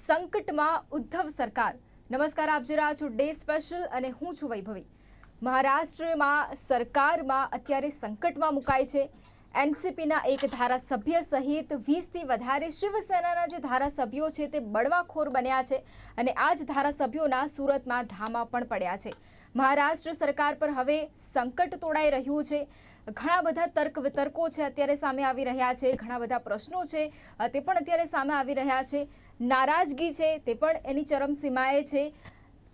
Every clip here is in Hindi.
સંકટમાં ઉદ્ધવ સરકાર. નમસ્કાર, આપ જોઈ રહ્યા છો ડે સ્પેશિયલ અને હું છું વૈભવી. મહારાષ્ટ્રમાં સરકારમાં અત્યારે સંકટમાં મુકાઈ છે. એનસીપીના એક ધારાસભ્ય સહિત 20થી વધારે શિવસેનાના જે ધારાસભ્યો છે તે બળવાખોર બન્યા છે અને આ જ ધારાસભ્યોના સુરતમાં ધામા પણ પડ્યા છે. મહારાષ્ટ્ર સરકાર પર હવે સંકટ તોડાઈ રહ્યું છે. ઘણા બધા તર્ક વિતર્કો છે અત્યારે સામે આવી રહ્યા છે. ઘણા બધા પ્રશ્નો છે તે પણ અત્યારે સામે આવી રહ્યા છે. નારાજગી છે તે પણ એની ચરમસીમાએ છે.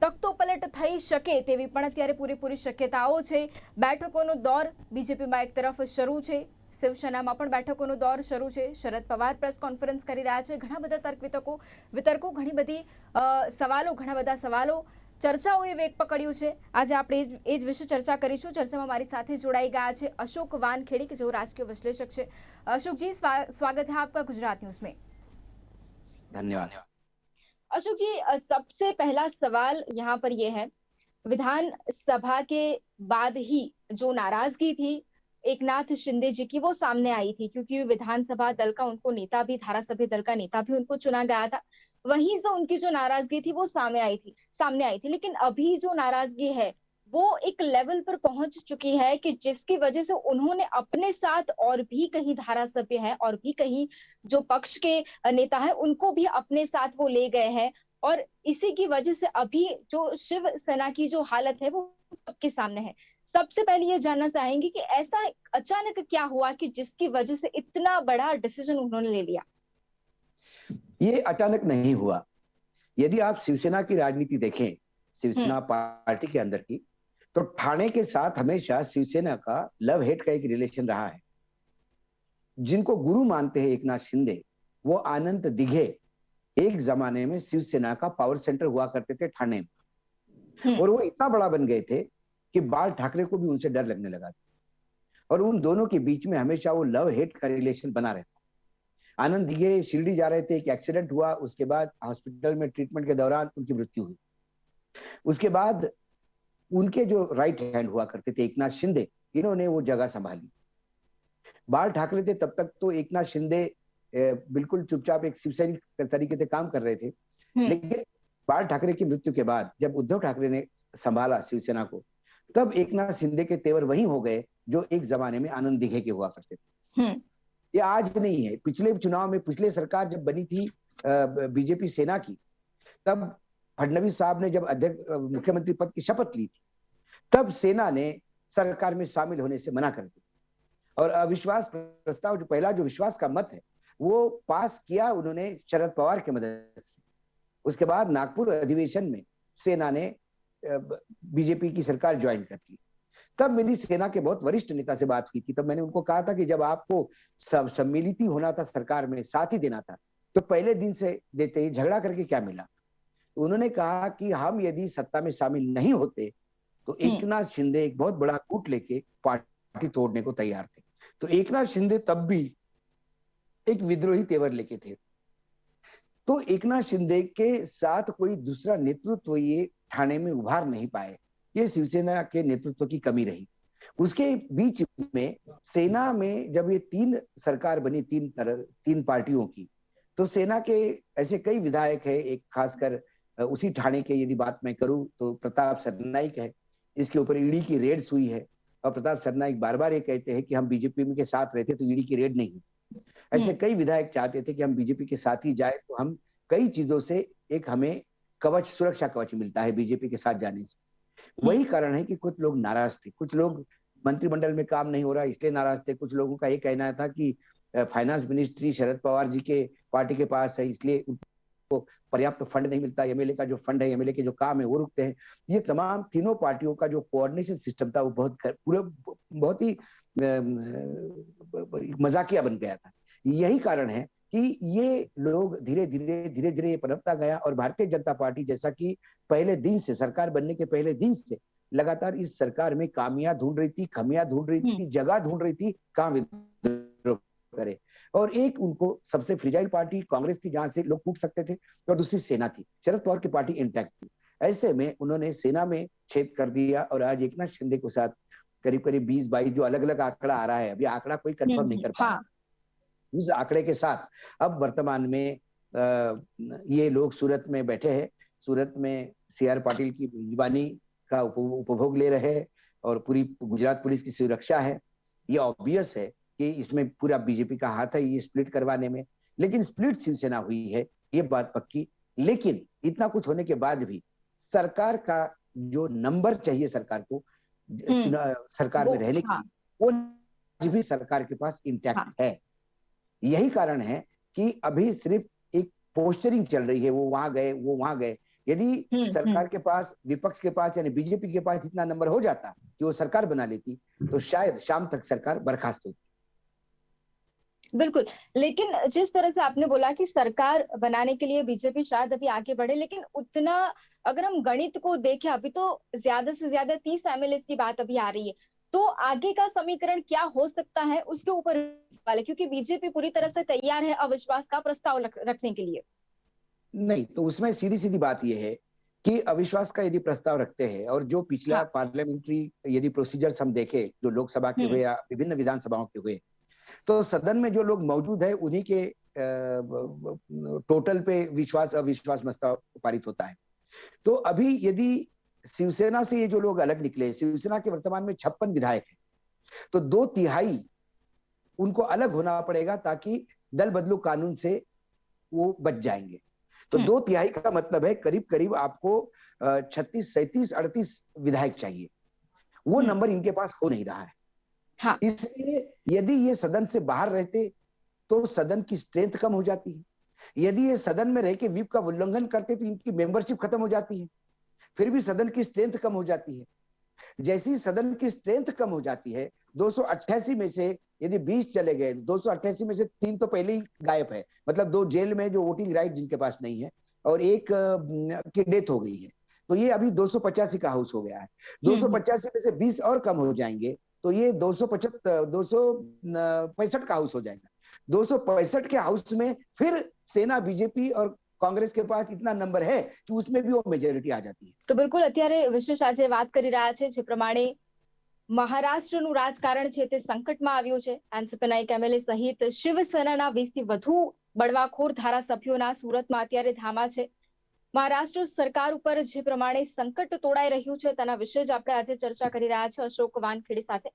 તખ્તોપલટ થઈ શકે તેવી પણ અત્યારે પૂરેપૂરી શક્યતાઓ છે. બેઠકોનો દોર બીજેપીમાં એક તરફ શરૂ છે, શિવસેનામાં પણ બેઠકોનો દોર શરૂ છે. શરદ પવાર પ્રેસ કોન્ફરન્સ કરી રહ્યા છે. ઘણા બધા તર્ક વિતર્કો ઘણી બધી ઘણા બધા સવાલો ચર્ચાઓએ વેગ પકડ્યું છે. આજે આપણે એ જ વિશે ચર્ચા કરીશું. ચર્ચામાં મારી સાથે જોડાઈ ગયા છે अशोक वानखेड़े, जो राजकीय विश्लेषक है. अशोक जी, स्वागत है आपका गुजरात न्यूज में. धन्यवाद. अशोक जी, सबसे पहला सवाल यहाँ पर यह है, विधानसभा के बाद ही जो नाराजगी थी एकनाथ शिंदे जी की वो सामने आई थी, क्योंकि विधानसभा दल का उनको नेता भी, धारासभ्य दल का नेता भी उनको चुना गया था. वहीं से उनकी जो नाराजगी थी वो सामने आई थी. लेकिन अभी जो नाराजगी है वो एक लेवल पर पहुंच चुकी है कि जिसकी वजह से उन्होंने अपने साथ और भी कहीं धारासभ्य हैं और भी कहीं जो पक्ष के नेता है उनको भी अपने साथ वो ले गए हैं. और इसी की वजह से अभी जो शिवसेना की जो हालत है वो सबके सामने है. सबसे पहले ये जानना चाहेंगे कि ऐसा अचानक क्या हुआ कि जिसकी वजह से इतना बड़ा डिसीजन उन्होंने ले लिया. ये अचानक नहीं हुआ. यदि आप शिवसेना की राजनीति देखें, शिवसेना पार्टी के अंदर की, तो ठाणे के साथ हमेशा शिवसेना का लव हेट का एक रिलेशन रहा है. जिनको गुरु मानते हैं एकनाथ शिंदे, वो आनंद दिघे एक जमाने में शिवसेना का पावर सेंटर हुआ करते थे ठाणे में, और वो इतना बड़ा बन गए थे कि बाल ठाकरे को भी उनसे डर लगने लगा था. और उन दोनों के बीच में हमेशा वो लव हेट का रिलेशन बना रहता. आनंद दिघे शिरडी जा रहे थे, एक एक्सीडेंट हुआ, उसके बाद हॉस्पिटल में ट्रीटमेंट के दौरान उनकी मृत्यु हुई. उसके बाद उनके जो राइट हैंड हुआ करते थे एकनाथ शिंदे, इन्होंने वो जगह संभाली. बाल ठाकरे थे तब तक तो एकनाथ शिंदे बिल्कुल चुपचाप एक शिवसैनिक तरीके से काम कर रहे थे. लेकिन बाल ठाकरे की मृत्यु के बाद जब उद्धव ठाकरे ने संभाला शिवसेना को, तब एकनाथ शिंदे के तेवर वही हो गए जो एक जमाने में आनंद दिघे के हुआ करते थे. ये आज नहीं है. पिछले चुनाव में, पिछले सरकार जब बनी थी बीजेपी सेना की, तब फडणवीस साहब ने जब अध्यक्ष मुख्यमंत्री पद की शपथ ली थी, तब सेना ने सरकार में शामिल होने से मना कर दिया और अविश्वास प्रस्ताव, जो पहला जो विश्वास का मत है, वो पास किया उन्होंने शरद पवार की मदद से. उसके बाद नागपुर अधिवेशन में सेना ने बीजेपी की सरकार ज्वाइन कर ली. तब मेरी सेना के बहुत वरिष्ठ नेता से बात हुई थी. तब मैंने उनको कहा था कि जब आपको सम्मिलित होना था, सरकार में साथ ही देना था, तो पहले दिन से देते ही झगड़ा करके क्या मिला. उन्होंने कहा कि हम यदि सत्ता में शामिल नहीं होते तो एकनाथ शिंदे एक बहुत बड़ा कूट लेके पार्टी तोड़ने को तैयार थे. तो एकनाथ शिंदे तब भी एक विद्रोही तेवर लेके थे. तो एकनाथ शिंदे के साथ कोई दूसरा नेतृत्व ये ठाणे में उभार नहीं पाए. ये शिवसेना के नेतृत्व की कमी रही. उसके बीच में सेना में जब ये तीन सरकार बनी, तीन पार्टियों की, तो सेना के ऐसे कई विधायक है. एक खासकर उसी ठाणे के यदि बात मैं करूं तो प्रताप सरनाईक है. इसके ऊपर ईडी की रेड हुई है और प्रताप सरनाईक बार बार ये कहते हैं कि हम बीजेपी के साथ रहते तो ईडी की रेड नहीं हुई. ऐसे कई विधायक चाहते थे कि हम बीजेपी के साथ ही जाए, तो हम कई चीजों से एक हमें कवच, सुरक्षा कवच मिलता है बीजेपी के साथ जाने से. वही कारण है कि कुछ लोग नाराज थे. कुछ लोग मंत्रिमंडल में काम नहीं हो रहा इसलिए नाराज थे. कुछ लोगों का ये कहना था कि फाइनेंस मिनिस्ट्री शरद पवार जी के पार्टी के पास है, इसलिए उनको पर्याप्त फंड नहीं मिलता. एमएलए का जो फंड है, एमएलए के जो काम है वो रुकते हैं. ये तमाम तीनों पार्टियों का जो कोऑर्डिनेशन सिस्टम था वो बहुत ही मजाकिया बन गया था. यही कारण है कि ये लोग धीरे धीरे ये पनपता गया. और भारतीय जनता पार्टी जैसा कि पहले दिन से, सरकार बनने के पहले दिन से लगातार इस सरकार में खामियां ढूंढ रही थी, जगह ढूंढ रही थी कहां विद्रोह करे. और एक उनको सबसे फ्रिजाइल पार्टी कांग्रेस थी जहां से लोग कूट सकते थे, और दूसरी सेना थी. शरद पवार की पार्टी इंटैक्ट थी. ऐसे में उन्होंने सेना में छेद कर दिया और आज एकनाथ शिंदे के साथ करीब 20-22 जो अलग अलग आंकड़ा आ रहा है, अभी आंकड़ा कोई कंफर्म नहीं कर पा रहा. उस आंकड़े के साथ अब वर्तमान में ये लोग सूरत में बैठे हैं, सूरत में CR पाटिल की मेजबानी का उपभोग ले रहे हैं और पूरी गुजरात पुलिस की सुरक्षा है। ये ऑब्वियस है कि इसमें पूरा बीजेपी का हाथ है ये स्प्लिट करवाने में, लेकिन स्प्लिट शिवसेना हुई है, ये बात पक्की। लेकिन इतना कुछ होने के बाद भी सरकार का जो नंबर चाहिए सरकार को सरकार वो में रहने के हाँ लिए, वो आज भी सरकार के पास इंटैक्ट हाँ है। यही कारण है कि अभी सिर्फ एक पोस्टरिंग चल रही है, वो वहां गए, वो वहां गए। यदि सरकार के पास, विपक्ष के पास यानी बीजेपी के पास इतना नंबर हो जाता कि वो सरकार बना लेती, तो शायद शाम तक सरकार बर्खास्त होती। बिल्कुल। लेकिन जिस तरह से आपने बोला कि सरकार बनाने के लिए बीजेपी शायद अभी आगे बढ़े, लेकिन उतना अगर हम गणित को देखें अभी तो ज्यादा से ज्यादा 30 MLA की बात अभी आ रही है, तो आगे का समीकरण क्या हो सकता है उसके ऊपर सवाल है, क्योंकि बीजेपी पूरी तरह से तैयार है अविश्वास का प्रस्ताव रखने के लिए। नहीं, तो उसमें सीधी सीधी बात यह है कि अविश्वास का यदि प्रस्ताव रखते हैं और जो पिछला हाँ पार्लियामेंटरी यदि प्रोसीजर्स हम देखें, जो लोकसभा के हुए हम्म या विभिन्न विधानसभाओं के हुए, तो सदन में जो लोग मौजूद है उन्हीं के टोटल पे विश्वास अविश्वास प्रस्ताव पारित होता है। तो अभी यदि शिवसेना से ये जो लोग अलग निकले, शिवसेना के वर्तमान में 56 विधायक हैं, तो 2/3 उनको अलग होना पड़ेगा ताकि दल बदलू कानून से वो बच जाएंगे। तो 2/3 का मतलब है करीब करीब आपको 36, 37, 38 विधायक चाहिए। वो नंबर इनके पास हो नहीं रहा है। हाँ इसलिए यदि ये सदन से बाहर रहते तो सदन की स्ट्रेंथ कम हो जाती है। यदि ये सदन में रह के व्हिप का उल्लंघन करते तो इनकी मेंबरशिप खत्म हो जाती है, फिर भी सदन की स्ट्रेंथ कम हो जाती है। जैसी सदन की स्ट्रेंथ कम हो जाती है, 288 में से यदि 20 चले गए, 288 में से 3 तो पहले ही गायब है, मतलब 2 जेल में जो वोटिंग राइट जिनके पास नहीं है और एक की डेथ हो गई है, तो ये अभी 285 का हाउस हो गया है। 285 में से 20 और कम हो जाएंगे तो ये 265 का हाउस हो जाएगा। 265 के हाउस में फिर सेना, बीजेपी और कांग्रेस के पास इतना नंबर है कि उसमें भी वो मेजोरिटी आ जाती है। तो बिल्कुल અત્યારે વિશેષ આજે વાત કરી રહ્યા છે જે પ્રમાણે મહારાષ્ટ્રનું રાજકારણ છે તે સંકટમાં આવ્યું છે। એનસીપીના એક MLA સહિત શિવસેનાના 20 થી વધુ બળવાખોર ધારાસભ્યોના સુરતમાં અત્યારે ધામા છે। મહારાષ્ટ્ર સરકાર ઉપર જે પ્રમાણે સંકટ તોડાઈ રહ્યું છે તેના વિશે જ આપણે આજે ચર્ચા કરી રહ્યા છે અશોક વાનખેડે સાથે।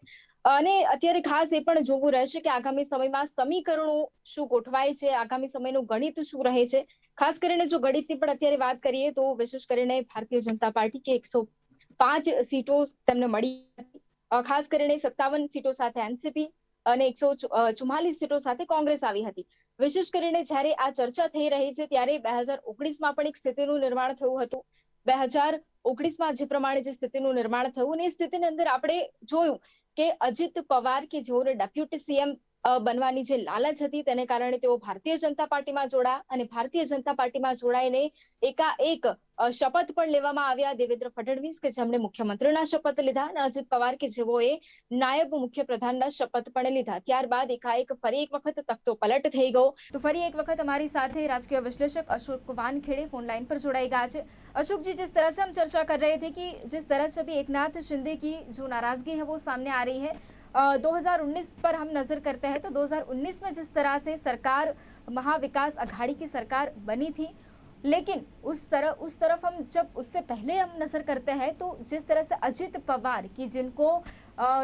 અને અત્યારે ખાસ એ પણ જોવું રહેશે કે આગામી સમયમાં સમીકરણો શું ગોઠવાય છે, આગામી સમયનું ગણિત શું રહે છે। ખાસ કરીને જો ગણિતની પણ અત્યારે વાત કરીએ તો વિશેષ કરીને ભારતીય જનતા પાર્ટી કે 105 સીટો તેમને મળી હતી। ખાસ કરીને 57 સીટો સાથે એનસીપી અને 144 સીટો સાથે કોંગ્રેસ આવી હતી। વિશેષ કરીને જ્યારે આ ચર્ચા થઈ રહી છે ત્યારે 2019માં પણ એક સ્થિતિનું નિર્માણ થયું હતું। 2019માં જે પ્રમાણે જે સ્થિતિનું નિર્માણ થયું અને એ સ્થિતિની અંદર આપણે જોયું કે અજીત પવાર કે જેઓને ડેપ્યુટી CM બનવાની જે લાલચ હતી તેને કારણે તેઓ ભારતીય જનતા પાર્ટીમાં જોડાયા અને ભારતીય જનતા પાર્ટીમાં જોડાઈને એકાએક શપથ પણ લેવામાં આવ્યા દેવેન્દ્ર ફડણવીસ કે જેમણે મુખ્યમંત્રીના શપથ લીધા અને અજીત પવાર કે જેઓએ નાયબ મુખ્યપ્રધાનના શપથ પણ લીધા। ત્યારબાદ એકાએક ફરી એક વખત તખ્તો પલટ થઈ ગયો। તો ફરી એક વખત हमारी साथे राजकीय विश्लेषक अशोक वानखेड़े फोन लाइन पर जोड़ाई गया है। अशोक जी, जिस तरह से हम चर्चा कर रहे थे कि जिस तरह से अभी एकनाथ शिंदे की जो नाराजगी है वो सामने आ रही है, 2019 पर हम नजर करते हैं तो 2019 में जिस तरह से सरकार महाविकास अघाड़ी की सरकार बनी थी, लेकिन उस तरफ हम जब उससे पहले हम नजर करते हैं तो जिस तरह से अजित पवार की जिनको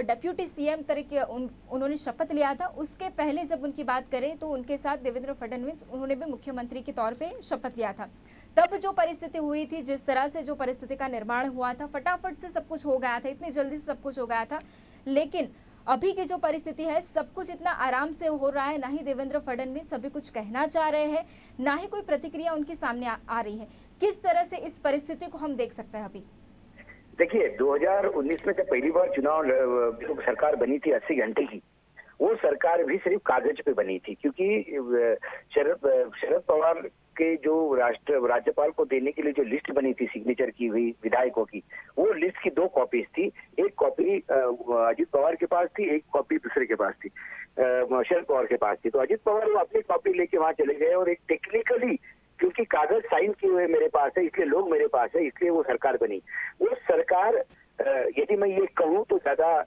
डेप्यूटी CM तरीके उन्होंने शपथ लिया था, उसके पहले जब उनकी बात करें तो उनके साथ देवेंद्र फडणवीस उन्होंने भी मुख्यमंत्री के तौर पे शपथ लिया था। तब जो परिस्थिति हुई थी, जिस तरह से जो परिस्थिति का निर्माण हुआ था, फटाफट से सब कुछ हो गया था, इतनी जल्दी से सब कुछ हो गया था। लेकिन अभी की जो परिस्थिति है सब कुछ इतना आराम से हो रहा है, ना ही देवेंद्र फडणवीस अभी कुछ कहना चाह रहे हैं, ना ही कोई प्रतिक्रिया उनकी सामने आ रही है। किस तरह से इस परिस्थिति को हम देख सकते हैं अभी? देखिए, 2019 में जब पहली बार चुनाव जो सरकार बनी थी 80 घंटे की, वो सरकार भी सिर्फ कागज पे बनी थी, क्योंकि शरद पवार के जो राज्यपाल को देने के लिए जो लिस्ट बनी थी सिग्नेचर की हुई विधायकों की, वो लिस्ट की 2 कॉपीज थी। एक कॉपी अजित पवार के पास थी, एक कॉपी दूसरे के पास थी, शरद पवार के पास थी। तो अजित पवार वो अपनी कॉपी लेके वहां चले गए और एक टेक्निकली, क्योंकि कागज साइन किए हुए मेरे पास है इसलिए लोग मेरे पास है, इसलिए वो सरकार बनी। वो सरकार, यदि मैं ये कहूँ तो ज्यादा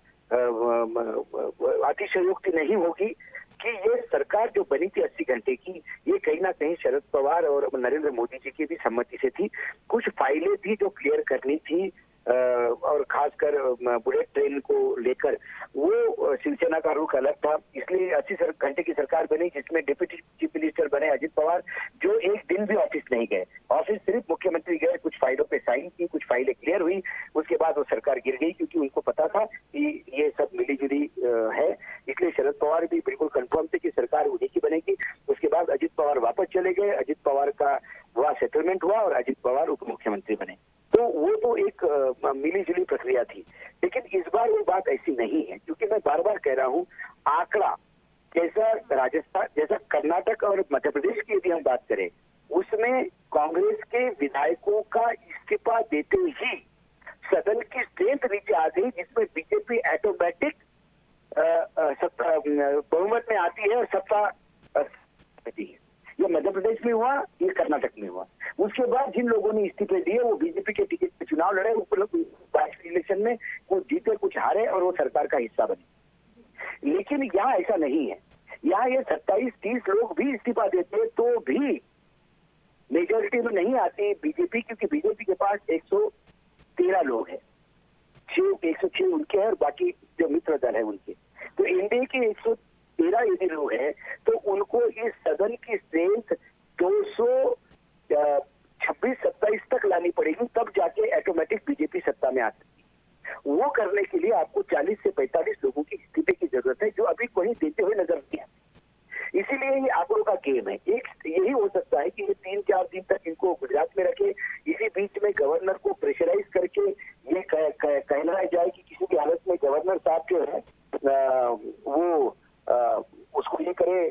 अतिशयोक्ति नहीं होगी कि ये सरकार जो बनी थी 80 घंटे की, ये कहीं ना कहीं शरद पवार और नरेंद्र मोदी जी की भी सम्मति से थी। कुछ फाइलें थी जो क्लियर करनी थी, और खासकर बुलेट ट्रेन को लेकर वो शिवसेना का रुख अलग था। इसलिए 80 घंटे की सरकार बनी जिसमें डिप्टी चीफ मिनिस्टर बने अजित पवार, जो एक दिन भी ऑफिस नहीं गए। ऑफिस सिर्फ मुख्यमंत्री गए, कुछ फाइलों पे साइन की, कुछ फाइलें क्लियर हुई, उसके बाद वो सरकार गिर गई, क्योंकि उनको पता था कि ये सब मिली जुली है। इसलिए शरद पवार भी बिल्कुल कंफर्म थे कि सरकार उन्हीं की बनेगी। उसके बाद अजित पवार वापस चले गए, अजित पवार का वहाँ सेटलमेंट हुआ और अजित पवार उप मुख्यमंत्री बने। तो वो तो एक मिली जुली प्रक्रिया थी। लेकिन इस बार वो बात ऐसी नहीं है, क्योंकि मैं बार बार कह रहा हूँ, आंकड़ा जैसा राजस्थान, जैसा कर्नाटक और मध्य प्रदेश की यदि हम बात करें, उसमें कांग्रेस के विधायकों का इस्तीफा देते ही सदन की स्ट्रेंथ नीचे आ गई, जिसमें बीजेपी ऑटोमेटिक बहुमत में आती है और सत्ता देती है। ये मध्य प्रदेश में हुआ, ये कर्नाटक में हुआ। उसके बाद जिन लोगों ने इस्तीफे दिए वो बीजेपी के टिकट पे चुनाव लड़े, इलेक्शन में कुछ जीते कुछ हारे और वो सरकार का हिस्सा बने। लेकिन यहाँ ऐसा नहीं है। यहाँ ये 27-30 लोग भी इस्तीफा देते तो भी मेजोरिटी में नहीं आती बीजेपी, क्योंकि बीजेपी के पास 113 लोग हैं, 106 उनके हैं और बाकी जो मित्र दल है उनके। तो एनडीए के 113 यदि लोग हैं तो उनको इस सदन की स्ट्रेंथ 226-27 तक लानी पड़ेगी, तब जाके ऑटोमेटिक बीजेपी सत्ता में आ सकती है। वो करने के लिए आपको 40 से 45 लोगों की इस्तीफे की जरूरत है, जो अभी कोई देते हुए नजर नहीं आते। इसीलिए ये आंकड़ों का गेम है। एक यही हो सकता है कि ये 3-4 दिन तक इनको गुजरात में रखे, इसी बीच में गवर्नर को प्रेशराइज करके ये कहना जाए कि किसी भी हालत में गवर्नर साहब जो है वो उसको ये करे,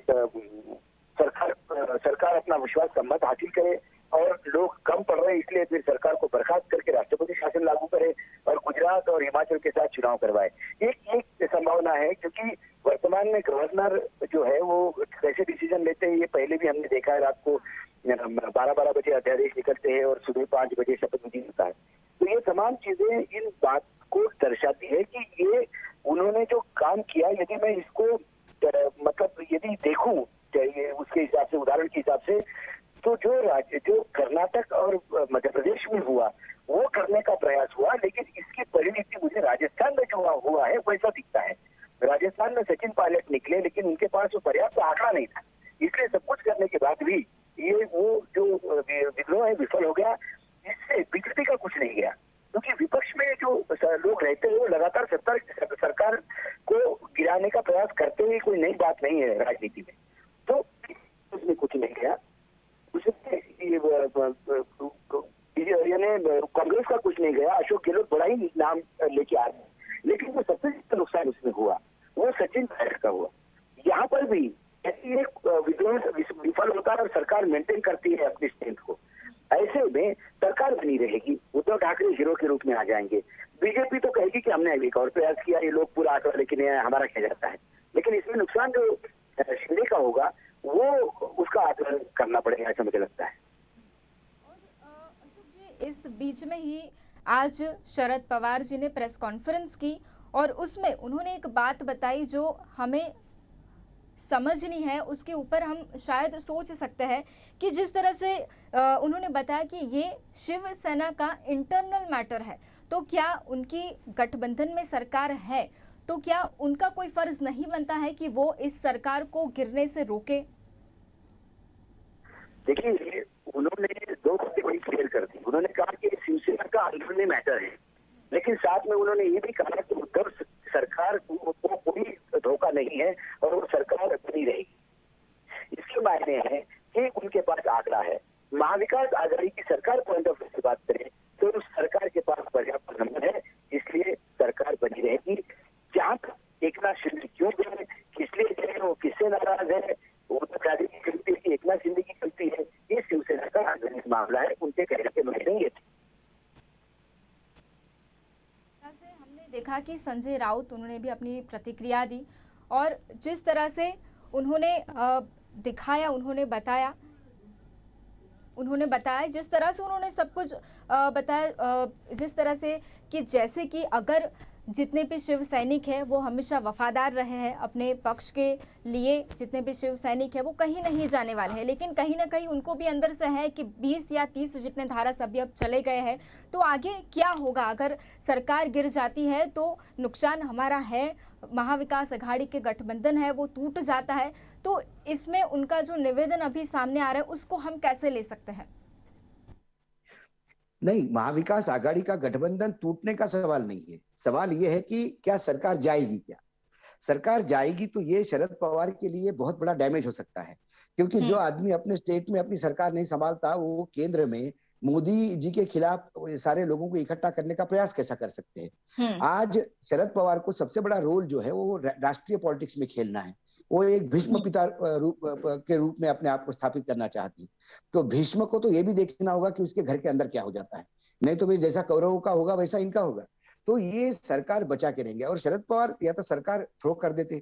सरकार अपना विश्वास का मत हासिल करे और लोग कम पड़ रहे हैं इसलिए फिर सरकार को बर्खास्त करके राष्ट्रपति शासन लागू करे और गुजरात और हिमाचल के साथ चुनाव करवाए। एक संभावना है, क्योंकि वर्तमान में गवर्नर जो है वो कैसे डिसीजन लेते हैं ये पहले भी हमने देखा है। रात को 12-12 बजे अध्यादेश निकलते हैं और सुबह 5 बजे शपथ विधि होता है। तो ये तमाम चीजें इन बात को दर्शाती है कि ये उन्होंने जो काम किया, यदि मैं इसको मतलब यदि देखूं उसके हिसाब से, उदाहरण के हिसाब से, तो जो कर्नाटक और मध्य प्रदेश में हुआ वो करने का प्रयास हुआ, लेकिन इसकी परिणति मुझे राजस्थान में जो हुआ है वैसा दिखता है। राजस्थान में सचिन पायलट निकले, लेकिन उनके पास वो पर्याप्त आंकड़ा नहीं था, इसलिए सब कुछ करने के बाद भी ये वो जो विद्रोह है विफल हो गया। इससे बीजेपी का कुछ नहीं गया, क्योंकि विपक्ष में जो लोग रहते हैं वो लगातार सरकार को गिराने का प्रयास करते हुए, कोई नई बात नहीं है राजनीति में। तो उसमें कुछ नहीं गया, कांग्रेस का कुछ नहीं गया। अशोक गहलोत बड़ा ही नाम लेके आ रहे हैं, लेकिन जो सबसे ज्यादा नुकसान उसमें हुआ वो सचिन पायलट का हुआ। यहाँ पर भी ऐसी एक विद्रोह विफल होता है और सरकार मेंटेन करती है अपनी स्ट्रेंथ को। ऐसे में सरकार बनी रहेगी, उद्धव ठाकरे हीरो के रूप में आ जाएंगे। बीजेपी तो कहेगी कि हमने एक और प्रयास किया, ये लोग पूरा आंकड़ा लेके नहीं आए, हमारा क्या जाता है। लेकिन इसमें नुकसान जो शिंदे का होगा वो उसका आकलन करना पड़ेगा, ऐसा मुझे लगता है। अशोक जी, इस बीच में ही आज शरद पवार जी ने प्रेस कॉन्फ्रेंस की और उसमें उन्होंने एक बात बताई जो हमें समझनी है, उसके ऊपर हम शायद सोच सकते हैं कि जिस तरह से उन्होंने बताया कि ये शिवसेना का इंटरनल मैटर है, तो क्या उनकी गठबंधन में सरकार है तो क्या उनका कोई फर्ज नहीं बनता है कि वो इस सरकार को गिरने से रोके? देखिए, उन्होंने 2 बातें बड़ी क्लियर कर दी। उन्होंने कहा कि शिवसेना का अंदरूनी मैटर है, लेकिन साथ में उन्होंने ये भी कहा कि उद्धव सरकार को कोई धोखा नहीं है और वो सरकार बनी रहेगी। इसके मायने है कि उनके पास आंकड़ा है। महाविकास आघाड़ी की सरकार पॉइंट ऑफ व्यू से बात करें तो उस सरकार के पास पर्याप्त नंबर है, इसलिए सरकार बनी रहेगी। जहां तक एकनाथ शिंदे क्यों गए, किस लिए गए, वो किससे नाराज है, वो तो शादी की गलती है, एकनाथ शिंदे की गलती है, ये शिवसेना का आंतरिक मामला है, उनके कहने के मायने ये थे। हमने देखा कि संजय राउत उन्होंने भी अपनी प्रतिक्रिया दी और जिस तरह से उन्होंने दिखाया, उन्होंने बताया जिस तरह से उन्होंने सब कुछ बताया, जिस तरह से कि जैसे कि अगर जितने भी शिव सैनिक हैं वो हमेशा वफादार रहे हैं अपने पक्ष के लिए। जितने भी शिव सैनिक हैं वो कहीं नहीं जाने वाले हैं, लेकिन कहीं ना कहीं उनको भी अंदर से है कि 20 या 30 जितने धारा सभ्य अब चले गए हैं तो आगे क्या होगा। अगर सरकार गिर जाती है तो नुकसान हमारा है, महाविकास अघाड़ी के गठबंधन है वो टूट जाता है। तो इसमें उनका जो निवेदन अभी सामने आ रहा है उसको हम कैसे ले सकते हैं? नहीं, महाविकास आघाड़ी का गठबंधन टूटने का सवाल नहीं है। सवाल ये है कि क्या सरकार जाएगी। क्या सरकार जाएगी तो ये शरद पवार के लिए बहुत बड़ा डैमेज हो सकता है, क्योंकि जो आदमी अपने स्टेट में अपनी सरकार नहीं संभालता वो केंद्र में मोदी जी के खिलाफ सारे लोगों को इकट्ठा करने का प्रयास कैसा कर सकते हैं। आज शरद पवार को सबसे बड़ा रोल जो है वो राष्ट्रीय पॉलिटिक्स में खेलना है। वो एक भीष्म पिता के रूप में अपने आप को स्थापित करना चाहती है। तो भीष्म को तो ये भी देखना होगा कि उसके घर के अंदर क्या हो जाता है, नहीं तो भाई जैसा कौरवों का होगा वैसा इनका होगा। तो ये सरकार बचा के रहेंगे। और शरद पवार या तो सरकार थ्रो कर देते,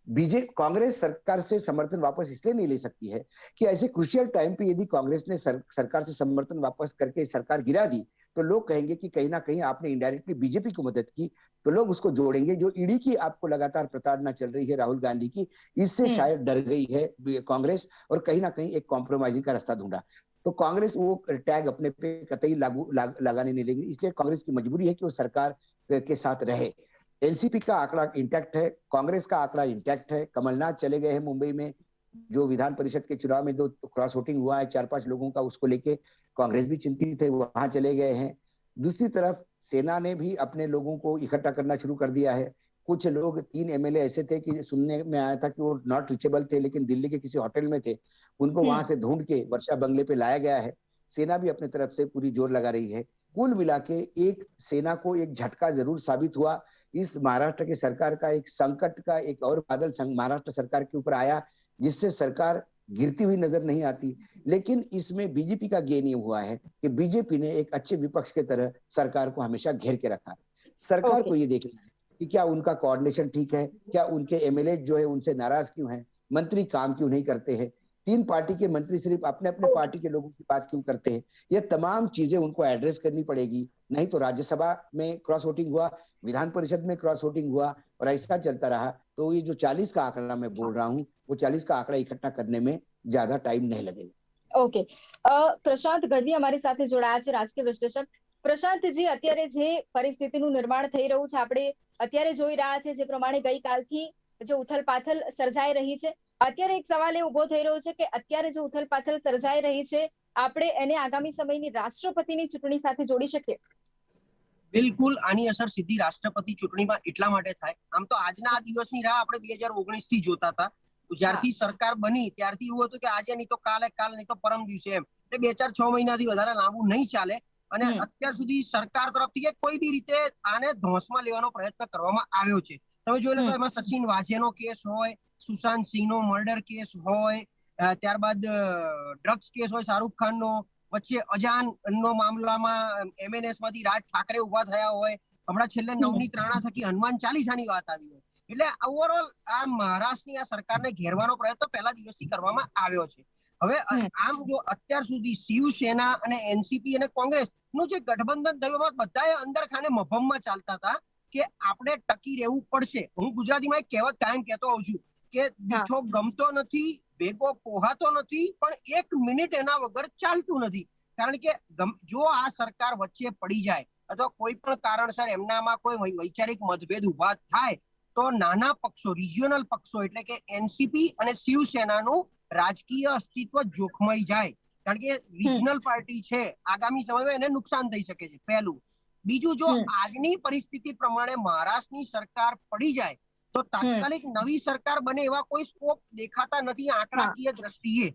बीजेपी कांग्रेस सरकार से समर्थन वापस इसलिए नहीं ले सकती है कि ऐसे क्रुशियल टाइम पे यदि कांग्रेस ने सरकार से समर्थन वापस करके सरकार गिरा दी तो लोग कहेंगे कि कहीं ना कहीं आपने इनडायरेक्टली बीजेपी को मदद की। तो लोग उसको जोड़ेंगे जो ईडी की आपको लगातार प्रताड़ना चल रही है राहुल गांधी की, इससे शायद डर गई है कांग्रेस और कहीं ना कहीं एक कॉम्प्रोमाइजिंग का रास्ता ढूंढा। तो कांग्रेस वो टैग अपने पे कतई लगाने नहीं लेगी। इसलिए कांग्रेस की मजबूरी है कि वो सरकार के साथ रहे। एनसीपी का आंकड़ा इंटैक्ट है, कांग्रेस का आंकड़ा इंटैक्ट है। कमलनाथ चले गए हैं मुंबई में, जो विधान परिषद के चुनाव में जो क्रॉस वोटिंग हुआ है 4-5 लोगों का, उसको लेके कांग्रेस भी चिंतित है, वहां चले गए हैं। दूसरी तरफ सेना ने भी अपने लोगों को इकट्ठा करना शुरू कर दिया है। कुछ लोग 3 एमएलए ऐसे थे कि सुनने में आया था कि वो नॉट रिचेबल थे, लेकिन दिल्ली के किसी होटल में थे, उनको वहां से ढूंढ के वर्षा बंगले पे लाया गया है। सेना भी अपनी तरफ से पूरी जोर लगा रही है। कुल मिला के एक सेना को एक झटका जरूर साबित हुआ। इस महाराष्ट्र की सरकार का एक संकट का एक और बादल महाराष्ट्र सरकार के ऊपर आया, जिससे सरकार गिरती हुई नजर नहीं आती। लेकिन इसमें बीजेपी का गेन ये हुआ है कि बीजेपी ने एक अच्छे विपक्ष के तरह सरकार को हमेशा घेर के रखा। सरकार को ये देखना है कि क्या उनका कोऑर्डिनेशन ठीक है, क्या उनके एमएलए जो है उनसे नाराज क्यों हैं, मंत्री काम क्यों नहीं करते हैं, 3 पार्टी के मंत्री सिर्फ अपने अपने पार्टी के लोगों की बात क्यों करते हैं। ये तमाम चीजें उनको एड्रेस करनी पड़ेगी। नहीं तो राज्यसभा में क्रॉस वोटिंग हुआ, विधान परिषद में क्रॉस वोटिंग हुआ और ऐसा चलता रहा तो ये जो 40 का आंकड़ा मैं बोल रहा हूँ वो 40 का आंकड़ा इकट्ठा करने में ज्यादा टाइम नहीं लगेगा। ओके, પ્રશાંત ગઢવી અમારી સાથે જોડાયા છે, રાજકીય વિશ્લેષક। પ્રશાંતજી, અત્યારે જે પરિસ્થિતિનું નિર્માણ થઈ રહ્યું છે આપણે અત્યારે જોઈ રહ્યા છે, જે પ્રમાણે ગઈકાલથી જે ઉથલપાથલ સર્જાઈ રહી છે, અત્યારે એક સવાલ એ ઉભો થઈ રહ્યો છે કે અત્યારે જે ઉથલપાથલ સર્જાઈ રહી છે આપણે એને આગામી સમયની રાષ્ટ્રપતિની ચૂંટણી સાથે જોડી શકીએ? બિલકુલ, આની અસર સીધી રાષ્ટ્રપતિ ચૂંટણીમાં એટલા માટે થાય, આમ તો આજના આ દિવસની રાહ આપણે 2019 થી જોતા હતા। જ્યારથી સરકાર બની ત્યારથી એવું હતું કે આજે નહીં તો કાલે, કાલ નહીં તો પરમ દિવસે, એમ એટલે 2-4-6 મહિનાથી વધારે લાંબુ નહીં ચાલે। અને અત્યાર સુધી સરકાર તરફથી કે કોઈ બી રીતે આને ધોંસમાં લેવાનો પ્રયત્ન કરવામાં આવ્યો છે। તમે જોઈ લો તો એમાં સચિન વાઝેનો કેસ હોય, સુશાંત સિંહનો મર્ડર કેસ હોય, ત્યારબાદ ડ્રગ્સ કેસ હોય શાહરૂખ ખાનનો, વચ્ચે અજાનનો મામલામાં એમએનએસ માંથી રાજ ઠાકરે ઉભા થયા હોય, હમણાં છેલ્લે નવનીત રાણા થકી હનુમાન ચાલીસાની વાત આવી હોય। એટલે ઓવરઓલ આ મહારાષ્ટ્રની આ સરકારને ઘેરવાનો પ્રયત્ન પહેલા દિવસથી કરવામાં આવ્યો છે। હવે આમ જો અત્યાર સુધી શિવસેના અને એનસીપી અને કોંગ્રેસનું જે ગઠબંધન થયું એમાં બધાએ અંદર ખાને મફમમાં ચાલતા હતા કે આપણે ટકી રહેવું પડશે। હું ગુજરાતીમાં એક કહેવત કાયમ કહેતો હોઉં છું કે દીઠો ગમતો નથી, ભેગો પોહાતો નથી, પણ 1 મિનિટ એના વગર ચાલતું નથી। કારણ કે જો આ સરકાર વચ્ચે પડી જાય અથવા કોઈ પણ કારણસર એમનામાં કોઈ વૈચારિક મતભેદ ઉભા થાય તો નાના પક્ષો, રિજિયોનલ પક્ષો એટલે કે એનસીપી અને શિવસેનાનું રાજકીય અસ્તિત્વ જોખમાઈ જાય। કારણ કે રિજનલ પાર્ટી છે, આગામી સમયમાં એને નુકસાન થઈ શકે છે, પહેલું। બીજું, જો આજની પરિસ્થિતિ પ્રમાણે મહારાષ્ટ્રની સરકાર પડી જાય તો તાત્કાલિક નવી સરકાર બને એવા કોઈ સ્કોપ દેખાતા નથી આંકડાકીય દ્રષ્ટિએ।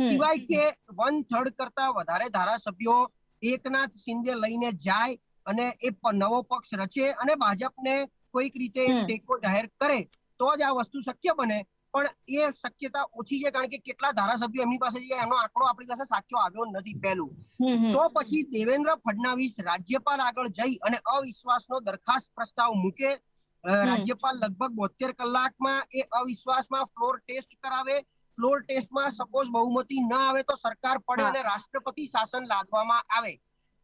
સિવાય કે 1/3 કરતા વધારે ધારાસભ્યો એકનાથ શિંદે લઈને જાય અને એ નવો પક્ષ રચે અને ભાજપને કોઈક રીતે ટેકો જાહેર કરે તો જ આ વસ્તુ શક્ય બને। પણ એ શક્યતા ઓછી છે કારણ કે કેટલા ધારાસભ્યો એમની પાસે છે એનો આંકડો આપણી પાસે સાચો આવ્યો નથી, પહેલું। તો પછી દેવેન્દ્ર ફડણવીસ રાજ્યપાલ આગળ જઈ અને અવિશ્વાસનો દરખાસ્ત પ્રસ્તાવ મૂકે, રાજ્યપાલ લગભગ 72 કલાકમાં એ અવિશ્વાસમાં ફ્લોર ટેસ્ટ કરાવે, ફ્લોર ટેસ્ટમાં સપોઝ બહુમતી ન આવે તો સરકાર પડે અને રાષ્ટ્રપતિ શાસન લાદવામાં આવે।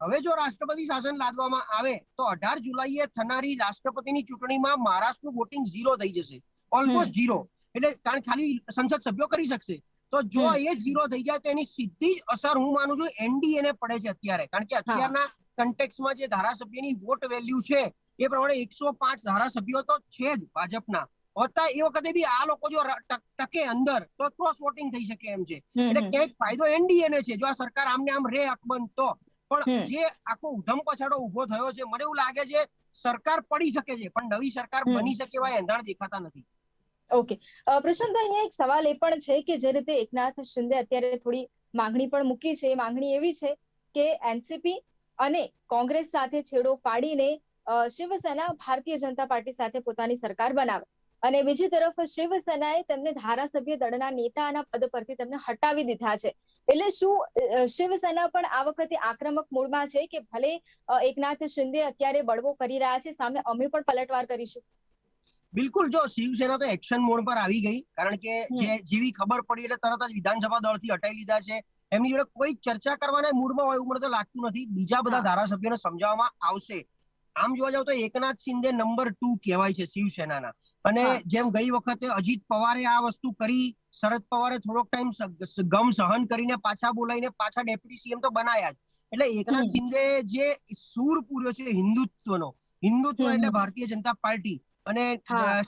હવે જો રાષ્ટ્રપતિ શાસન લાદવામાં આવે તો 18 જુલાઈએ થનારી રાષ્ટ્રપતિની ચૂંટણીમાં મહારાષ્ટ્રનું વોટિંગ 0 થઈ જશે, ઓલમોસ્ટ 0. એટલે કારણ ખાલી સંસદ સભ્યો કરી શકશે. તો જો એ 0 થઈ જાય તો એની સીધી જ અસર હું માનું છું એનડીએ ને પડે છે અત્યારે, કારણ કે અત્યારના કન્ટેક્સમાં જે ધારાસભ્યની વોટ વેલ્યુ છે એ પ્રમાણે 105 ધારાસભ્યો તો છે જ ભાજપના. હોતા એ વખતે બી આ લોકો જો ટકે અંદર તો ક્રોસ વોટિંગ થઈ શકે એમ છે. એટલે ક્યાંક ફાયદો એનડીએ ને છે જો આ સરકાર આમને આમ રે અકબંધ તો. પણ જે આખો ઉધમ પછાડો ઉભો થયો છે, મને એવું લાગે છે સરકાર પડી શકે છે પણ નવી સરકાર બની શકે એવા એંધાણ દેખાતા નથી. ઓકે, પ્રશાંતભાઈ, અહીંયા એક સવાલ એ પણ છે કે જે રીતે એકનાથ શિંદે અત્યારે થોડી માંગણી પણ મૂકી છે, એ માંગણી એવી છે કે એનસીપી અને કોંગ્રેસ સાથે છેડો પાડીને શિવસેના ભારતીય જનતા પાર્ટી સાથે પોતાની સરકાર બનાવે, અને બીજી તરફ શિવસેનાએ તેમને ધારાસભ્ય દળના નેતાના પદ પરથી તેમને હટાવી દીધા છે. એટલે શું શિવસેના પણ આ વખતે આક્રમક મૂડમાં છે કે ભલે એકનાથ શિંદે અત્યારે બળવો કરી રહ્યા છે, સામે અમે પણ પલટવાર કરીશું? બિલકુલ, જો શિવસેના તો એક્શન મોડ પર આવી ગઈ, કારણ કે જેવી ખબર પડી એટલે તરત જ વિધાનસભા દળથી હટાવી લીધા છે. એમની જોડે કોઈ ચર્ચા કરવાના મૂડમાં હોય એવું મને તો લાગતું નથી. બીજા બધા ધારાસભ્યોને સમજાવવામાં આવશે. આમ જોવા જાવ તો એકનાથ શિંદે નંબર 2 કહેવાય છે શિવસેનાના. અને જેમ ગઈ વખતે અજીત પવારે આ વસ્તુ કરી, શરદ પવારે થોડોક ટાઈમ ગમ સહન કરીને પાછા બોલાવીને પાછા ડેપ્યુટી સીએમ તો બનાયા જ. એટલે એકનાથ શિંદે જે સૂર પૂર્યો છે હિન્દુત્વનો, હિન્દુત્વ એટલે ભારતીય જનતા પાર્ટી, અને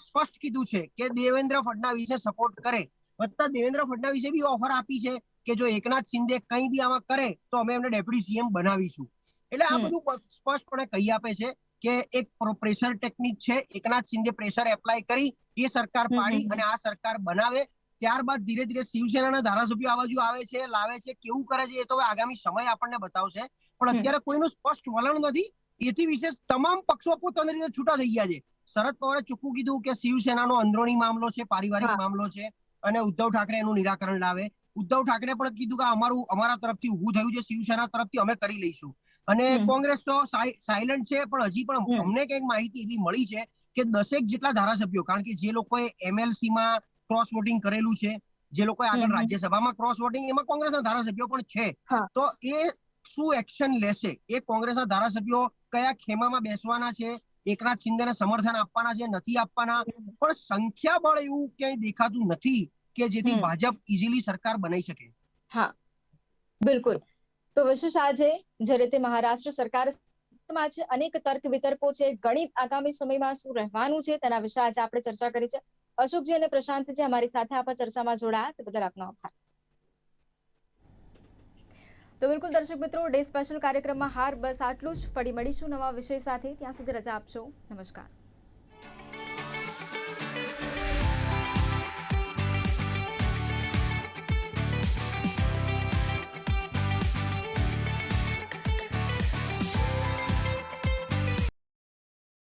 સ્પષ્ટ કીધું છે કે દેવેન્દ્ર ફડણવીસને સપોર્ટ કરે. વત્તા દેવેન્દ્ર ફડણવીસે બી ઓફર આપી છે કે જો એકનાથ શિંદે કંઈ બી આમાં કરે તો અમે એમને ડેપ્યુટી સીએમ બનાવીશું. એટલે આ બધું સ્પષ્ટપણે કહી આપે છે કે એક પ્રેશર ટેકનિક છે. એકનાથ શિંદે પ્રેશર એપ્લાય કરી એ સરકાર પાડી અને આ સરકાર બનાવે. ત્યારબાદ ધીરે ધીરે શિવસેનાના ધારાસભ્યો આ બાજુ આવે છે, લાવે છે. કેવું કરે છે એ તો આગામી સમય આપણને બતાવશે, પણ અત્યારે કોઈનું સ્પષ્ટ વલણ નથી. એથી વિશેષ તમામ પક્ષો પોતાની રીતે છૂટા થઈ ગયા છે. શરદ પવારે ચોખ્ખું કીધું કે શિવસેનાનો અંદરોણી મામલો છે, પારિવારિક મામલો છે, અને ઉદ્ધવ ઠાકરે એનું નિરાકરણ લાવે. ઉદ્ધવ ઠાકરે પણ કીધું કે અમારા તરફથી ઉભું થયું છે, શિવસેના તરફથી અમે કરી લઈશું. અને કોંગ્રેસ તો સાયલન્ટ છે, પણ હજી પણ અમને કંઈક માહિતી એવી મળી છે કે 10 જેટલા ધારાસભ્યો, કારણ કે જે લોકોએ એમએલસીમાં ક્રોસ વોટિંગ કરેલું છે, જે લોકોએ આગળ રાજ્યસભામાં ક્રોસ વોટિંગ, એમાં કોંગ્રેસના ધારાસભ્યો પણ છે. તો એ શું એક્શન લેશે, એ કોંગ્રેસના ધારાસભ્યો કયા ખેમામાં બેસવાના છે, એકનાથ શિંદેને સમર્થન આપવાના છે, નથી આપવાના, પણ સંખ્યાબળ એવું ક્યાંય દેખાતું નથી કે જેથી ભાજપ ઇઝીલી સરકાર બનાવી શકે. હા, બિલકુલ. તો વિશેષ આજે જે રીતે મહારાષ્ટ્ર સરકારમાં છે, અનેક તર્ક વિતર્કો છે, ગણિત આગામી સમયમાં શું રહેવાનું છે તેના વિશે આજે આપણે ચર્ચા કરી છે. અશોકજી અને પ્રશાંતજી અમારી સાથે આપણા ચર્ચામાં જોડાયા તે બદલ આપનો આભાર. તો બિલકુલ દર્શક મિત્રો, ડે સ્પેશિયલ કાર્યક્રમમાં બસ આટલું જ. ફરી મળીશું નવા વિષય સાથે. ત્યાં સુધી રજા આપશો. નમસ્કાર.